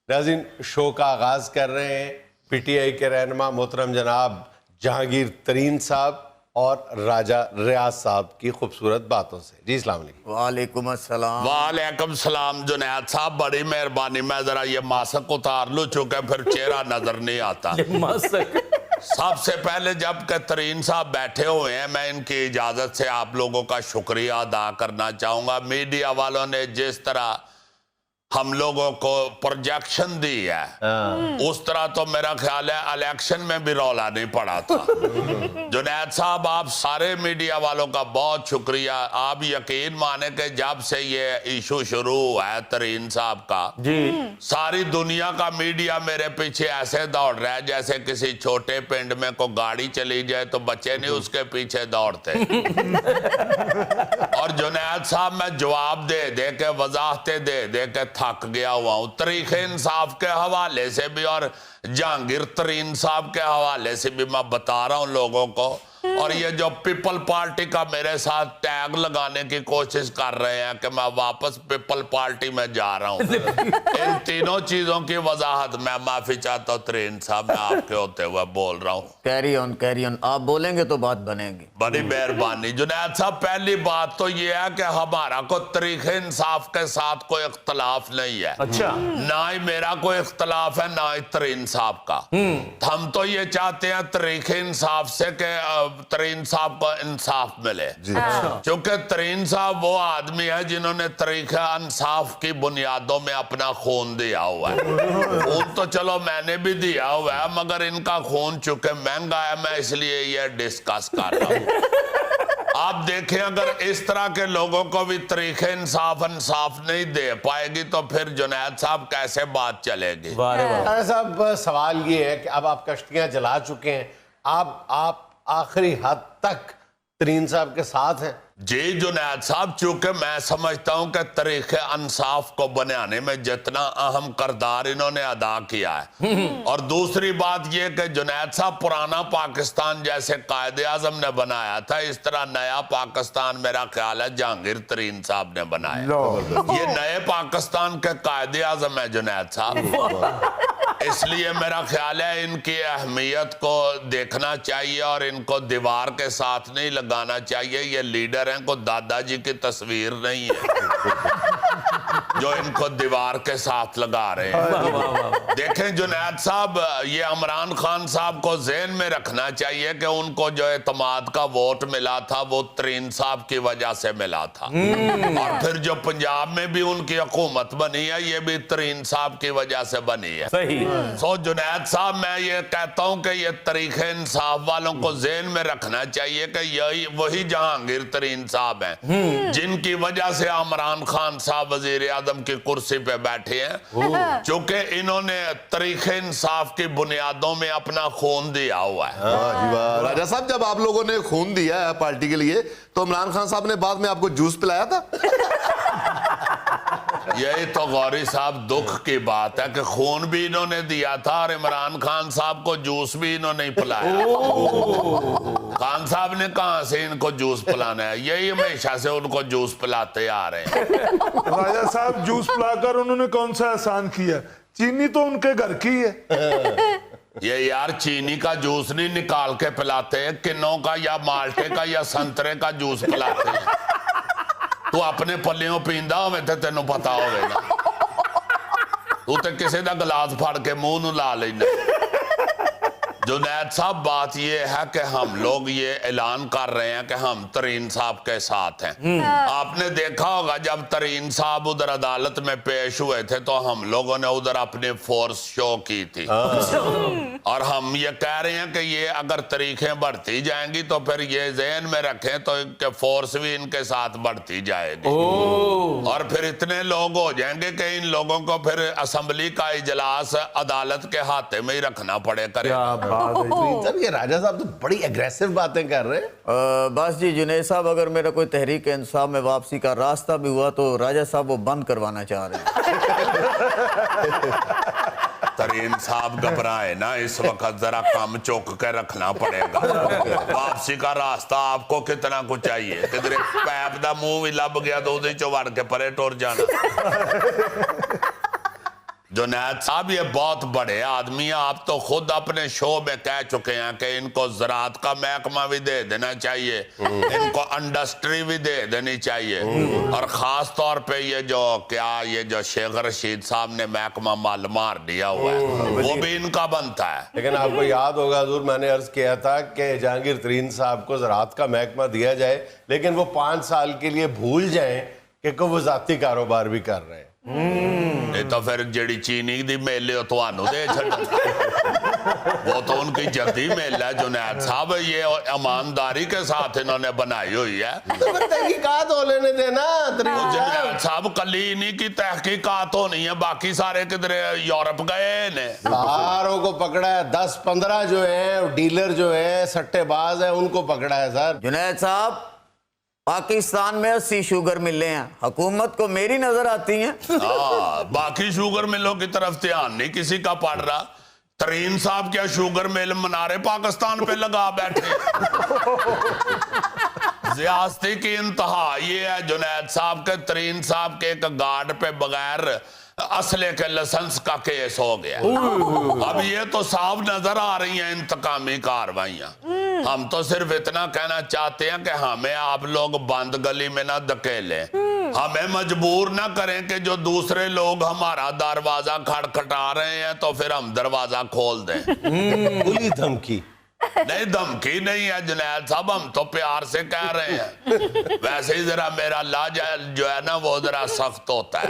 ناظرین شو کا آغاز کر رہے ہیں پی ٹی آئی کے رہنما محترم جناب جہانگیر ترین صاحب اور راجہ ریاض صاحب کی خوبصورت باتوں سے. جی السلام علیکم. وعلیکم السلام. وعلیکم السلام. جنید صاحب بڑی مہربانی, میں ذرا یہ ماسک اتار لوں چونکہ پھر چہرہ نظر نہیں آتا. سب سے پہلے جب کہ ترین صاحب بیٹھے ہوئے ہیں, میں ان کی اجازت سے آپ لوگوں کا شکریہ ادا کرنا چاہوں گا. میڈیا والوں نے جس طرح ہم لوگوں کو پروجیکشن دی ہے اس طرح تو میرا خیال ہے الیکشن میں بھی رولا نہیں پڑا تھا. جنید صاحب آپ سارے میڈیا والوں کا بہت شکریہ. آپ یقین مانے کہ جب سے یہ ایشو شروع ہوا ہے ترین صاحب کا, ساری دنیا کا میڈیا میرے پیچھے ایسے دوڑ رہا ہے جیسے کسی چھوٹے پنڈ میں کوئی گاڑی چلی جائے تو بچے نہیں اس کے پیچھے دوڑتے. اور جنید صاحب میں جواب دے دے کے وضاحتیں دے دے کے تھک گیا ہوا ہوں. تاریخ انصاف کے حوالے سے بھی اور جہانگیر ترین صاحب کے حوالے سے بھی میں بتا رہا ہوں لوگوں کو. اور یہ جو پیپل پارٹی کا میرے ساتھ ٹیگ لگانے کی کوشش کر رہے ہیں کہ میں واپس پیپل پارٹی میں جا رہا ہوں, ان تینوں چیزوں کی وضاحت میں معافی چاہتا ہوں ترین صاحب, میں آپ کے ہوتے ہوئے بول رہا ہوں. کیری آن, آپ بولیں گے تو بات بنے گی. بڑی مہربانی. جنید صاحب پہلی بات تو یہ ہے کہ ہمارا کوئی تاریخ انصاف کے ساتھ کوئی اختلاف نہیں ہے. نہ ہی میرا کوئی اختلاف ہے نہ ہی ترین صاحب کا. ہم تو یہ چاہتے ہیں تاریخ انصاف سے کہ ترین صاحب کو انصاف ملے, چونکہ ترین صاحب وہ آدمی ہے جنہوں نے تاریخ انصاف کی بنیادوں میں اپنا خون دیا ہوا ہے. خون تو چلو میں نے بھی دیا ہوا ہے, مگر ان کا خون چونکہ مہنگا ہے میں اس لیے یہ ڈسکس کر رہا ہوں. آپ دیکھیں اگر اس طرح کے لوگوں کو بھی تاریخ انصاف نہیں دے پائے گی تو پھر جنید صاحب کیسے بات چلے گی. صاحب سوال یہ ہے کہ اب آپ کشتیاں جلا چکے ہیں, آپ آخری حد تک ترین صاحب کے ساتھ ہیں. جی جنید صاحب, چونکہ میں سمجھتا ہوں کہ تاریخ انصاف کو بنانے میں جتنا اہم کردار انہوں نے ادا کیا ہے, اور دوسری بات یہ کہ جنید صاحب پرانا پاکستان جیسے قائد اعظم نے بنایا تھا اس طرح نیا پاکستان میرا خیال ہے جہانگیر ترین صاحب نے بنایا. یہ نئے پاکستان کے قائد اعظم ہے جنید صاحب, اس لیے میرا خیال ہے ان کی اہمیت کو دیکھنا چاہیے اور ان کو دیوار کے ساتھ نہیں لگانا چاہیے. یہ لیڈر ہیں کو دادا جی کی تصویر نہیں ہے جو ان کو دیوار کے ساتھ لگا رہے ہیں. دیکھیں جنید صاحب, یہ عمران خان صاحب کو ذہن میں رکھنا چاہیے کہ ان کو جو اعتماد کا ووٹ ملا تھا وہ ترین صاحب کی وجہ سے ملا تھا, اور پھر جو پنجاب میں بھی ان کی حکومت بنی ہے یہ بھی ترین صاحب کی وجہ سے بنی ہے. سو جنید صاحب میں یہ کہتا ہوں کہ یہ تاریخ انصاف والوں کو ذہن میں رکھنا چاہیے کہ یہی وہی جہانگیر ترین صاحب ہیں جن کی وجہ سے عمران خان صاحب وزیر اعظم کی کرسی پہ بیٹھے ہیں, چونکہ انہوں نے تاریخ انصاف کی بنیادوں میں اپنا خون دیا ہوا ہے. راجہ صاحب جب آپ لوگوں نے خون دیا ہے پارٹی کے لیے تو عمران خان صاحب نے بعد میں آپ کو جوس پلایا تھا. یہی تو غوری صاحب دکھ کی بات ہے کہ خون بھی انہوں نے دیا تھا اور عمران خان صاحب کو جوس بھی انہوں نے پلایا. خان صاحب نے کہاں سے ان کو جوس پلانا ہے, یہی ہمیشہ سے ان کو جوس پلاتے آ رہے ہیں. راجہ صاحب جوس پلا کر انہوں نے کون سا احسان کیا, چینی تو ان کے گھر کی ہے. یہ یار چینی کا جوس نہیں نکال کے پلاتے, کنوں کا یا مالٹے کا یا سنترے کا جوس پلاتے ہیں. تو اپنے پلیوں پیندہ ہوئے تھے تینوں پتا ہوئے نا, تو تے کسی دا گلاس پھاڑ کے منہ نو لا لینا. جنید صاحب بات یہ ہے کہ ہم لوگ یہ اعلان کر رہے ہیں کہ ہم ترین صاحب کے ساتھ ہیں. آپ نے دیکھا ہوگا جب ترین صاحب ادھر عدالت میں پیش ہوئے تھے تو ہم لوگوں نے ادھر اپنی فورس شو کی تھی, اور ہم یہ کہہ رہے ہیں کہ یہ اگر تاریخیں بڑھتی جائیں گی تو پھر یہ ذہن میں رکھیں تو کہ فورس بھی ان کے ساتھ بڑھتی جائے گی, اور پھر اتنے لوگ ہو جائیں گے کہ ان لوگوں کو پھر اسمبلی کا اجلاس عدالت کے ہاتھے میں ہی رکھنا پڑے کرے. یہ راجہ صاحب تو بڑی اگریسو باتیں کر رہے ہیں. بس جی جنید صاحب, اگر میرا کوئی تحریک انصاف میں واپسی کا راستہ بھی ہوا تو راجہ صاحب وہ بند کروانا چاہ رہے ہیں. ترین صاحب گھبرائے نا, اس وقت ذرا کم چوک کے رکھنا پڑے گا. واپسی کا راستہ آپ کو کتنا کچھ چاہیے, کدھر پیپ دا منہ بھی لب گیا تو ادھر چوڑ کے پرے ٹور جانا. जुनैद साहब ये बहुत बड़े आदमी हैं, आप तो खुद अपने शो में कह चुके हैं कि इनको ज़राअत का महकमा भी दे देना चाहिए, इनको इंडस्ट्री भी दे देनी चाहिए, और ख़ास तौर पे ये जो शेख रशीद साहब ने महकमा मार दिया हुआ है वो भी इनका बनता है। लेकिन आपको याद होगा हुजूर, मैंने अर्ज किया था कि जहांगीर तरीन साहब को ज़राअत का महकमा दिया जाए, लेकिन वो 5 साल के लिए भूल जाएं कि वो ज़ाती कारोबार भी कर रहे हैं। नहीं तो फिर जड़ी चीनी दी मेले हो तो आनू दे वो तो उनकी जद्दी मेल है जुनैद साहब, ये ईमानदारी के साथ इन्होंने बनाई हुई है। तो फिर तहकीकात हो लेने देना तरीन साहब। जुनैद साहब कली इन्हीं की तहकीकात होनी है, बाकी सारे किधर यूरोप गए ने। सारों को पकड़ा है, 10-15 जो है डीलर जो है सट्टेबाज है उनको पकड़ा है सर। जुनैद साहब, पाकिस्तान में 80 शुगर मिले हैं, हुकूमत को मेरी नजर आती हैं। बाकी शुगर मिलों की तरफ ध्यान नहीं किसी का पड़ रहा। तरीन साहब क्या शुगर मिल मनारे पाकिस्तान पे लगा बैठे। ज़ियादती की इंतहा ये है जुनैद साहब के, तरीन साहब के एक गार्ड पे बगैर असले के लाइसेंस का केस हो गया। अब ये तो साफ नजर आ रही हैं इंतकामी कार्रवाइयां। हम तो सिर्फ इतना कहना चाहते हैं कि हमें आप लोग बंद गली में ना धकेलें, हमें मजबूर ना करें कि जो दूसरे लोग हमारा दरवाजा खटखटा रहे हैं तो फिर हम दरवाजा खोल दें। खुली धमकी नहीं, धमकी नहीं है जुनैद साहब, हम तो प्यार से कह रहे हैं। वैसे ही जरा मेरा लाजा जो है ना वो जरा सख्त होता है,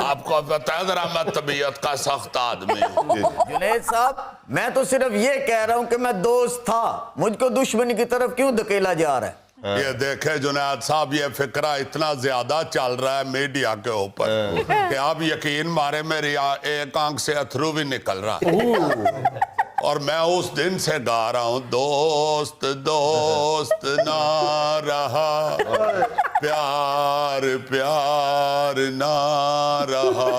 आपको पता है, जरा मैं तबीयत का सख्त आदमी हूँ। जुनैद साहब, मैं तो सिर्फ ये कह रहा हूं कि मैं दोस्त था, मुझको दुश्मनी की तरफ क्यों धकेला जा रहा है? ये देखे जुनैद साहब, ये फिक्रा इतना ज्यादा चल रहा है मीडिया के ऊपर कि आप यकीन मारे मेरी एक आंख से अथरू भी निकल रहा है। और मैं उस दिन से गा रहा हूं, दोस्त दोस्त ना रहा, प्यार प्यार ना रहा।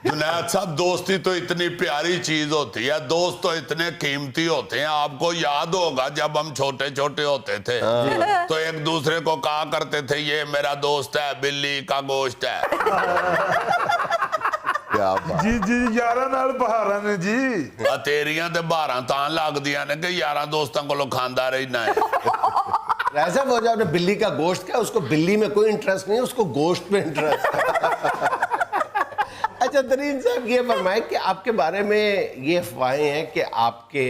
जुनैद साहब, दोस्ती तो इतनी प्यारी चीज होती है, दोस्त तो इतने कीमती होते हैं। आपको याद होगा जब हम छोटे छोटे होते थे तो एक दूसरे को कहा करते थे ये मेरा दोस्त है, बिल्ली का गोश्त है। जी जी, यारा नाल बहारा ने जी। तेरियां ते बहारां तां लगदियां ने कि यारां दोस्तां कोलों खांदा रहना है। ऐसा हो जाए आपने बिल्ली का गोश्त क्या, उसको बिल्ली में कोई इंटरेस्ट नहीं है, उसको गोश्त में इंटरेस्ट है। अच्छा तरीन साहब, ये फरमाएं कि आपके बारे में ये अफवाहें हैं कि आपके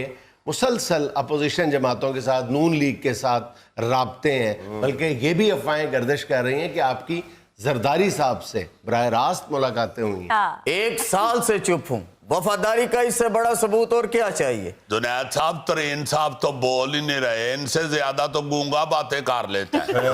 मुसलसल अपोजिशन जमातों के साथ, नून लीग के साथ राब्ते हैं, बल्कि ये भी अफवाहें गर्दिश कर रही हैं कि आपकी जरदारी साहब से बराह रास्त मुलाकातें हुई हैं। 1 साल से चुप हूं, वफादारी का इससे बड़ा सबूत और क्या चाहिए? जुनैद साहब, तरीन साहब तो बोल ही नहीं रहे, इनसे ज्यादा तो गूंगा बातें कर लेते हैं।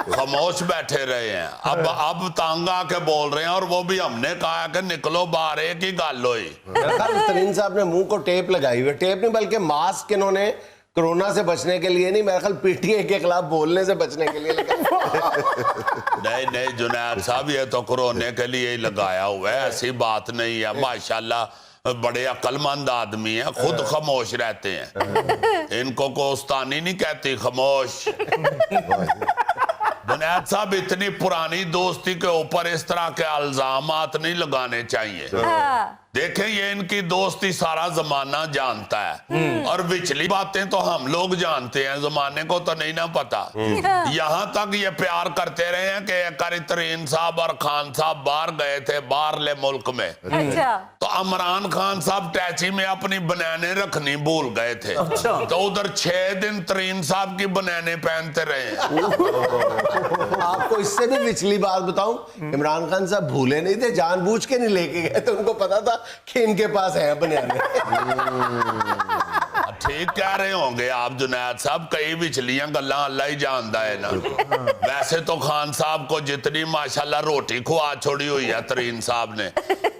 खामोश बैठे रहे हैं, अब तंग आके बोल रहे हैं, और वो भी हमने कहा कि निकलो बाहर, एक ही गल हुई। तरीन साहब ने मुंह को टेप लगाई हुई, टेप नहीं बल्कि मास्क इन्होंने कोरोना से बचने के लिए नहीं, मेरे ख्याल पीटीआई के खिलाफ बोलने से बचने के लिए नहीं जुनैद साहब, ये तो कोरोना के लिए ही लगाया हुआ है, ऐसी बात नहीं है। माशाल्लाह बड़े अक्लमंद आदमी हैं, खुद खामोश रहते हैं, इनको कोस्तानी नहीं कहती, खामोश। जुनैद साहब, इतनी पुरानी दोस्ती के ऊपर इस तरह के इल्जामात नहीं लगाने चाहिए। देखें, ये इनकी दोस्ती सारा जमाना जानता है, और विचली बातें तो हम लोग जानते हैं, जमाने को तो नहीं ना पता। यहाँ तक ये प्यार करते रहे हैं कि तरीन साहब और खान साहब बाहर गए थे, बाहरले मुल्क में। अच्छा। तो इमरान खान साहब टैची में अपनी बनाने रखनी भूल गए थे। तो उधर 6 दिन तरीन साहब की बनाने पहनते रहे। आपको इससे भी विचली बात बताऊं, इमरान खान साहब भूले नहीं थे, जानबूझ के नहीं लेके गए थे, उनको पता था कि इनके पास है बनियाने। ठीक कह रहे होंगे आप जुनैद साहब, कई विचलियां गल्लां अल्लाह ही जानता है ना। वैसे तो खान साहब को जितनी माशाल्लाह रोटी खुआ छोड़ी हुई है तरीन साहब ने,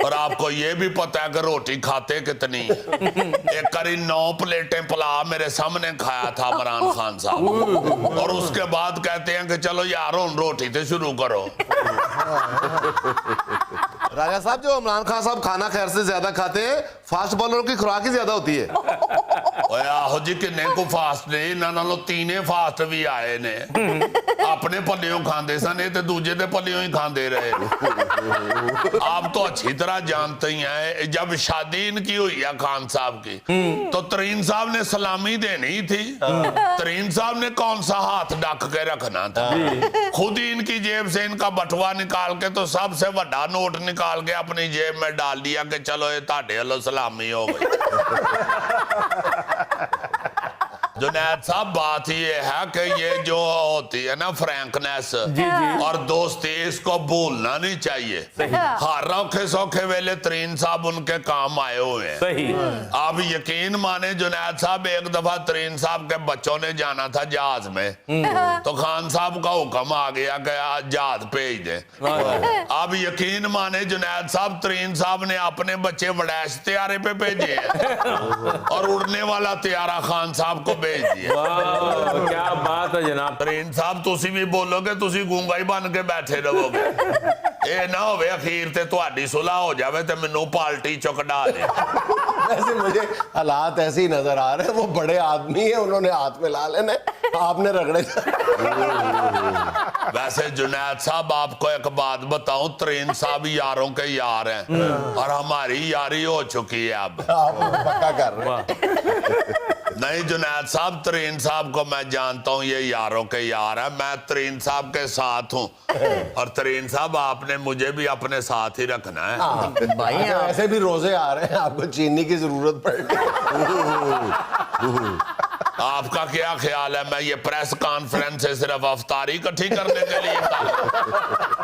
और आपको ये भी पता है कि रोटी खाते कितनी। एक करी 9 प्लेटें पुलाव मेरे सामने खाया था इमरान खान साहब, और उसके बाद कहते हैं कि चलो यार रोटी से शुरू करो। राजा साहब, जो इमरान खान साहब खाना खैर से ज्यादा खाते हैं, फास्ट बॉलरों की खुराक ही ज्यादा होती है। आहो जी, किन्ने को फास्ट ने, इन्हां नालों 3 फास्ट भी आए ने। अपने पल्लियों खांदे सन, ये तो दूजे दे पल्लियों ही खांदे रहे। आप तो अच्छी तरह जानते ही हैं, जब शादी इनकी हुई है खान साहब की, तो तरीन साहब ने सलामी देनी थी। तरीन साहब ने कौन सा हाथ ढक के रखना था, खुद ही इनकी जेब से इनका बटुआ निकाल के तो सबसे बड़ा नोट निकाल के अपनी जेब में डाल दिया कि चलो ये ताड़े लो सलामी हो गई। जुनैद साहब, बात ये है कि ये जो होती है ना फ्रैंकनेस और दोस्ती, इसको भूलना नहीं चाहिए। हर औखे सौखे वेले तरीन साहब उनके काम आए हुए हैं। सही। आप यकीन माने जुनैद साहब, एक दफा तरीन साहब के बच्चों ने जाना था जहाज में, तो खान साहब का हुक्म आ गया कि जहाज भेज दे। आप यकीन माने जुनैद साहब, तरीन साहब ने अपने बच्चे वड़ैश त्यारे पे भेजे और उड़ने वाला त्यारा खान साहब को भेज दिया। वाह, क्या बात है जनाब। तरीन साहब, तुसी भी बोलोगे, तुसी गूंगा ही बन के बैठे रहोगे। ये ना होवे अखीर ते तुहाडी सुलह हो जावे ते मैनू पार्टी चो कढा दे। वैसे मुझे हालात ऐसे ही नजर आ रहे हैं, वो बड़े आदमी है, उन्होंने हाथ में ला लेना है, आपने रगड़े। वैसे जुनैद साहब, आपको एक बात बताऊं, तरीन साहब यारों के यार हैं और हमारी यारी हो चुकी है अब। आप पक्का कर रहे हैं। नहीं जुनैद साहब, तरीन साहब को मैं जानता हूँ, ये यारों के यार है। मैं तरीन साहब के साथ हूँ और तरीन साहब, आपने मुझे भी अपने साथ ही रखना है। भाई आप ऐसे भी रोजे आ रहे हैं, आपको चीनी की जरूरत पड़ रही है। आपका क्या ख्याल है, मैं ये प्रेस कॉन्फ्रेंस से सिर्फ अफ्तारी इकट्ठी करने के लिए था?